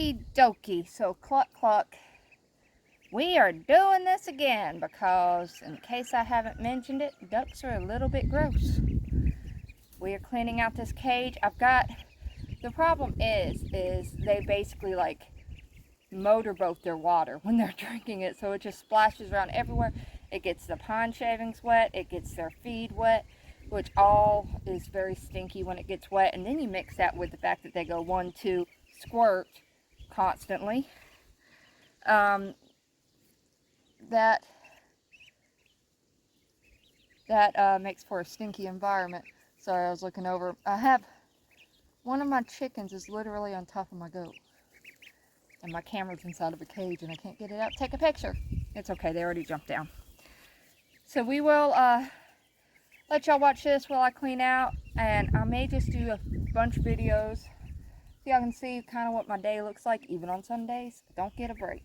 Okie dokie. So cluck cluck. We are doing this again because, in case I haven't mentioned it, ducks are a little bit gross. We are cleaning out this cage. The problem is they basically like motorboat their water when they're drinking it, so it just splashes around everywhere. It gets the pond shavings wet, it gets their feed wet, which all is very stinky when it gets wet. And then you mix that with the fact that they go 1-2 squirt constantly. That makes for a stinky environment. Sorry, I was looking over. One of my chickens is literally on top of my goat, and my camera's inside of a cage and I can't get it out to take a picture. It's okay, they already jumped down. So we will let y'all watch this while I clean out, and I may just do a bunch of videos so y'all can see kind of what my day looks like, even on Sundays. Don't get a break.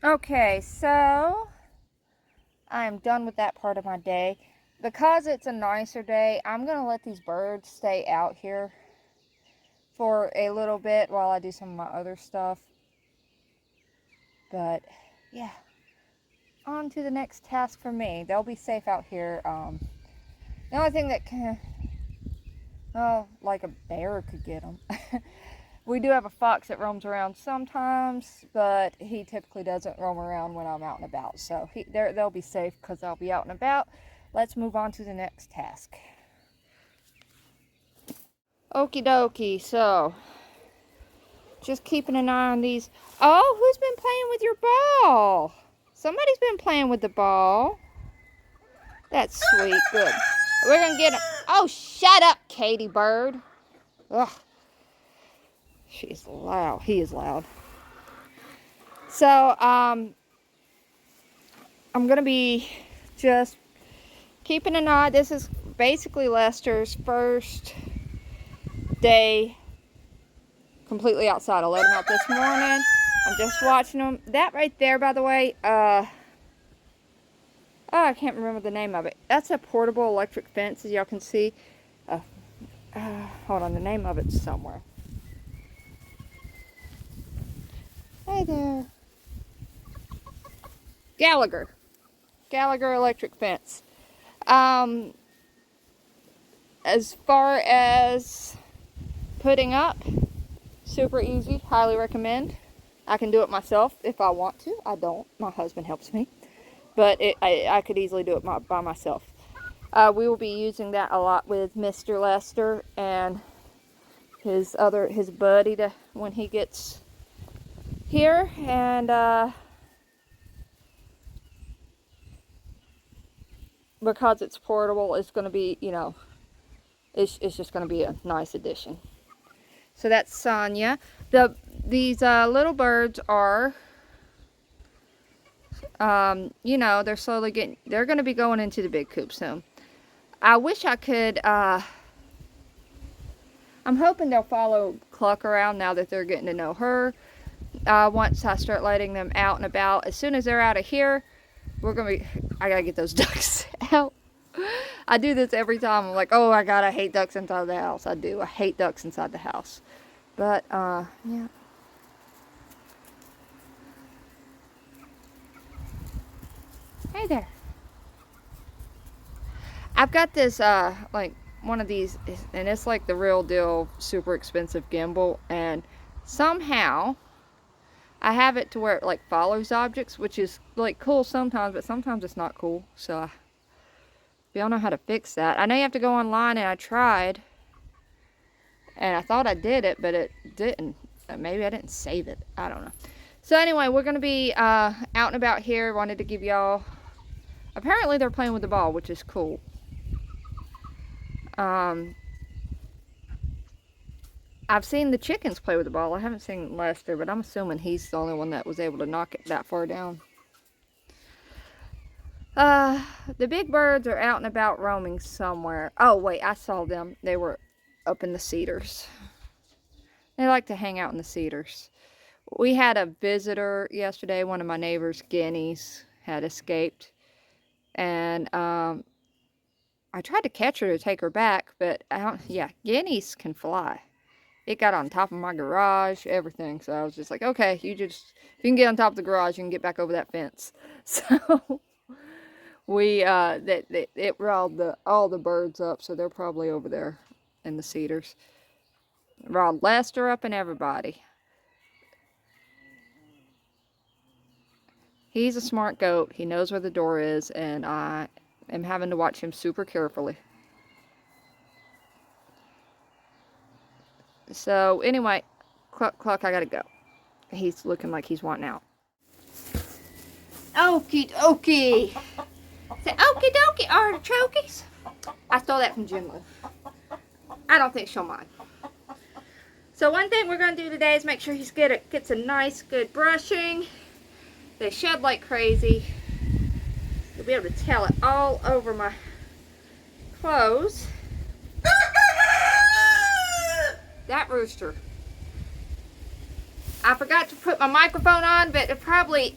Okay, so I'm done with that part of my day. Because it's a nicer day, I'm going to let these birds stay out here for a little bit while I do some of my other stuff. But, yeah. On to the next task for me. They'll be safe out here. The only thing that can... Oh, like a bear could get them. We do have a fox that roams around sometimes, but he typically doesn't roam around when I'm out and about. So they'll be safe because I'll be out and about. Let's move on to the next task. Okie dokie, so just keeping an eye on these. Oh, who's been playing with your ball? Somebody's been playing with the ball. That's sweet, good. We're gonna get him. Oh, shut up, Katie Bird. Ugh. She's loud. He is loud. So, I'm going to be just keeping an eye. This is basically Lester's first day completely outside. I let him out this morning. I'm just watching him. That right there, by the way, oh, I can't remember the name of it. That's a portable electric fence, as y'all can see. Hold on, the name of it's somewhere. Hey there. Gallagher electric fence. As far as putting up, super easy, highly recommend. I can do it myself if I want to. I don't. My husband helps me. But I could easily do it by myself. We will be using that a lot with Mr. Lester and his buddy when he gets here. And because it's portable, it's going to be, it's just going to be a nice addition. So that's Sonia. These little birds are, they're slowly they're going to be going into the big coop soon. I wish I could, I'm hoping they'll follow Cluck around now that they're getting to know her. Once I start letting them out and about, as soon as they're out of here, I gotta get those ducks out. I do this every time. I'm like, oh my God, I hate ducks inside the house. I do. I hate ducks inside the house. But, yeah. Hey there. I've got this, like, one of these, and it's like the real deal, super expensive gimbal, and somehow I have it to where it, like, follows objects, which is, like, cool sometimes, but sometimes it's not cool. So, we all know how to fix that. I know you have to go online, and I tried, and I thought I did it, but it didn't. Maybe I didn't save it. I don't know. So anyway, we're going to be out and about here. Wanted to give y'all... Apparently they're playing with the ball, which is cool. I've seen the chickens play with the ball. I haven't seen Lester, but I'm assuming he's the only one that was able to knock it that far down. The big birds are out and about roaming somewhere. Oh, wait, I saw them. They were up in the cedars. They like to hang out in the cedars. We had a visitor yesterday. One of my neighbor's guineas had escaped. And, I tried to catch her to take her back, but yeah, guineas can fly. It got on top of my garage, everything. So I was just like, okay, if you can get on top of the garage, you can get back over that fence. So it riled all the birds up, so they're probably over there in the cedars. Riled Lester up and everybody. He's a smart goat. He knows where the door is, and I am having to watch him super carefully. So anyway, Cluck, I gotta go. He's looking like he's wanting out. Okie dokie. Say okie dokie, artichokes. I stole that from Jim Lou. I don't think she'll mind. So one thing we're gonna do today is make sure he gets a nice, good brushing. They shed like crazy. You'll be able to tell it all over my clothes. That rooster. I forgot to put my microphone on, but it probably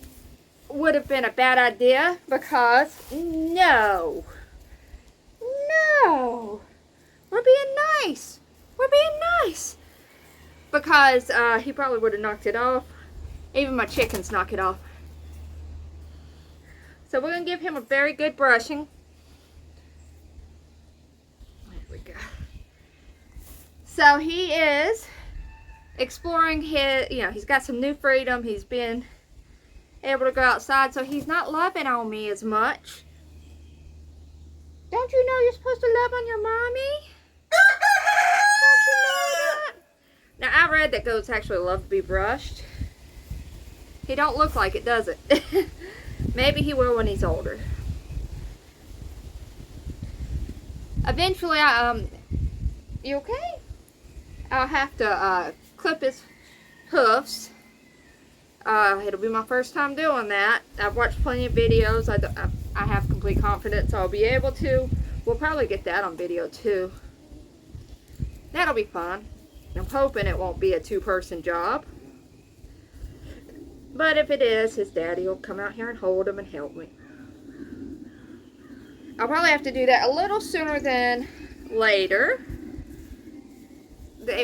would have been a bad idea because no, we're being nice. We're being nice. Because he probably would have knocked it off. Even my chickens knock it off. So we're going to give him a very good brushing. There we go. So he is exploring his, he's got some new freedom. He's been able to go outside, so he's not loving on me as much. Don't you know you're supposed to love on your mommy? Don't you know that? Now, I read that goats actually love to be brushed. He don't look like it, does it? Maybe he will when he's older. Eventually, you okay? I'll have to clip his hoofs. It'll be my first time doing that. I've watched plenty of videos. I have complete confidence I'll be able to. We'll probably get that on video too. That'll be fun. I'm hoping it won't be a two-person job. But if it is, his daddy will come out here and hold him and help me. I'll probably have to do that a little sooner than later.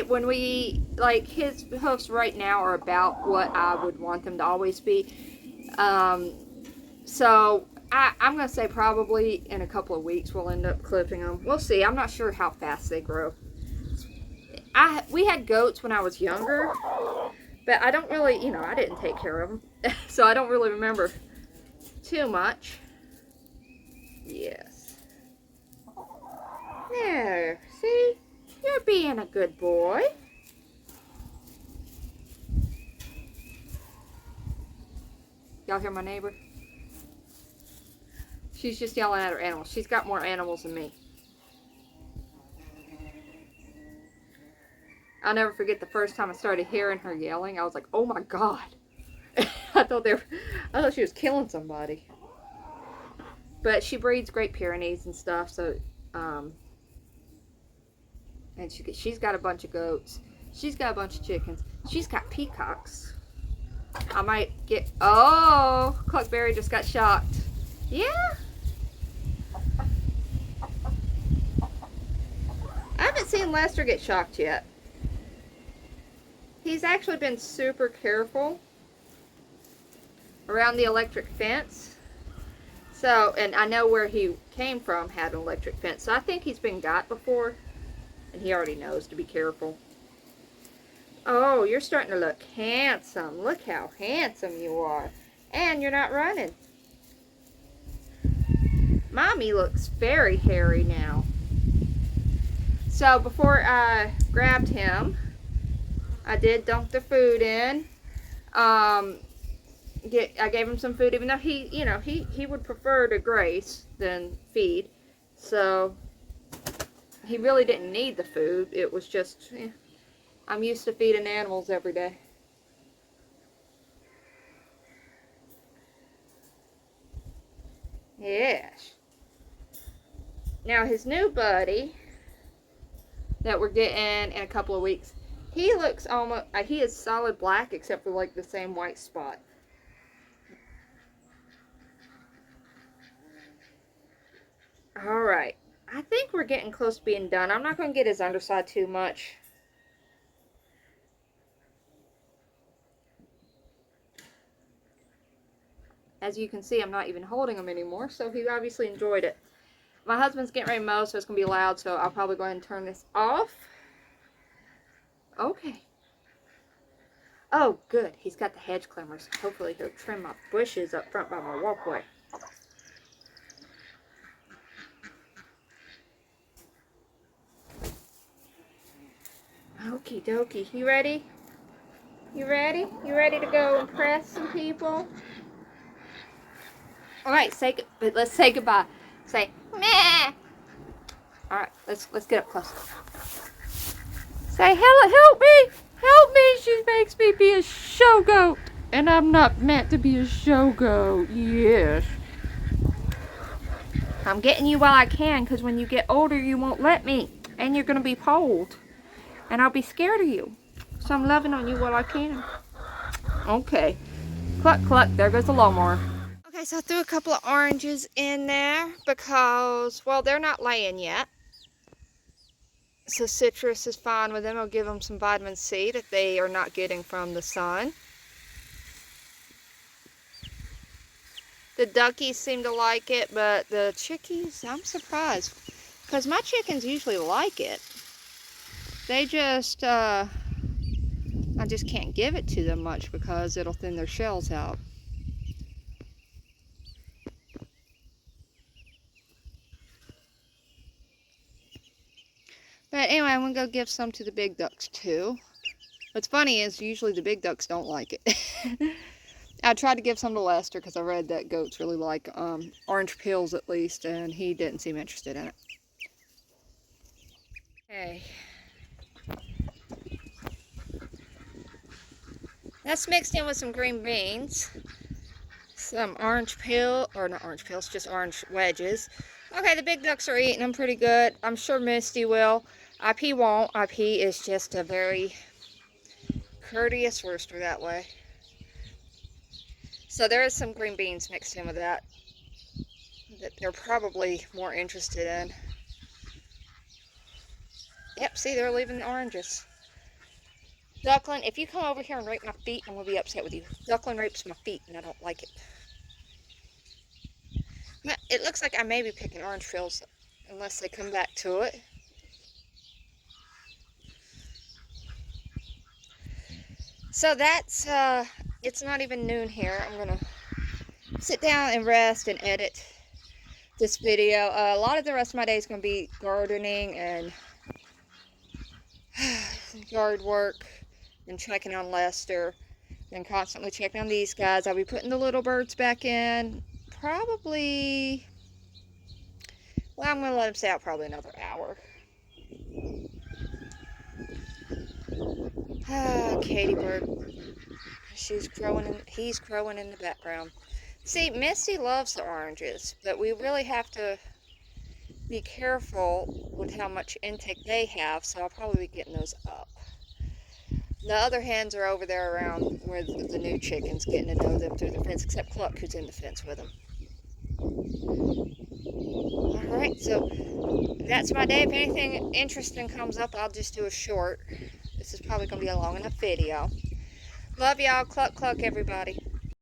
When we, like, his hoofs right now are about what I would want them to always be. So I'm going to say probably in a couple of weeks we'll end up clipping them. We'll see. I'm not sure how fast they grow. We had goats when I was younger, but I don't really, I didn't take care of them. So I don't really remember too much. Yes. There. See? You're being a good boy. Y'all hear my neighbor? She's just yelling at her animals. She's got more animals than me. I'll never forget the first time I started hearing her yelling. I was like, oh my God. I thought she was killing somebody. But she breeds Great Pyrenees and stuff, so, and she's got a bunch of goats. She's got a bunch of chickens. She's got peacocks. I might get, oh, Cluckberry just got shocked. Yeah. I haven't seen Lester get shocked yet. He's actually been super careful around the electric fence. So, and I know where he came from had an electric fence. So I think he's been got before. And he already knows to be careful. Oh, you're starting to look handsome. Look how handsome you are. And you're not running. Mommy looks very hairy now. So before I grabbed him, I did dump the food in. I gave him some food, even though he would prefer to graze than feed. So he really didn't need the food. It was just, I'm used to feeding animals every day. Yes. Now his new buddy that we're getting in a couple of weeks, he looks almost, he is solid black except for like the same white spot. Alright, I think we're getting close to being done. I'm not going to get his underside too much. As you can see, I'm not even holding him anymore, so he obviously enjoyed it. My husband's getting ready to mow, so it's going to be loud, so I'll probably go ahead and turn this off. Okay. Oh, good. He's got the hedge clippers. Hopefully he'll trim my bushes up front by my walkway. Okie dokie. You ready? You ready? You ready to go impress some people? Alright, let's say goodbye. Say, meh. Alright, let's get up close. Say, help me! Help me! She makes me be a show goat. And I'm not meant to be a show goat. Yes. I'm getting you while I can, because when you get older, you won't let me. And you're going to be pulled. And I'll be scared of you. So I'm loving on you while I can. Okay. Cluck, cluck. There goes the lawnmower. Alright, so I threw a couple of oranges in there because, well, they're not laying yet. So citrus is fine with them. I'll give them some vitamin C that they are not getting from the sun. The duckies seem to like it, but the chickies, I'm surprised. Because my chickens usually like it. They just, I just can't give it to them much because it'll thin their shells out. But anyway, I'm going to go give some to the big ducks too. What's funny is usually the big ducks don't like it. I tried to give some to Lester because I read that goats really like orange peels at least, and he didn't seem interested in it. Okay. That's mixed in with some green beans. Some orange peel, or not orange peels, just orange wedges. Okay, the big ducks are eating them pretty good. I'm sure Misty will. IP won't. IP is just a very courteous rooster that way. So there is some green beans mixed in with that they're probably more interested in. Yep, see, they're leaving the oranges. Duckling, if you come over here and rape my feet, I'm going to be upset with you. Duckling rapes my feet, and I don't like it. It looks like I may be picking orange peels, unless they come back to it. So that's, it's not even noon here. I'm going to sit down and rest and edit this video. A lot of the rest of my day is going to be gardening and yard work and checking on Lester and constantly checking on these guys. I'll be putting the little birds back in probably, well, I'm going to let them stay out probably another hour. Katie bird, she's crowing and he's crowing in the background. See, Misty loves the oranges, but we really have to be careful with how much intake they have, so I'll probably be getting those up. The other hens are over there around where the new chickens, getting to know them through the fence, except Cluck, who's in the fence with them. Alright, so that's my day. If anything interesting comes up, I'll just do a short. This is probably going to be a long enough video. Love y'all. Cluck, cluck, everybody.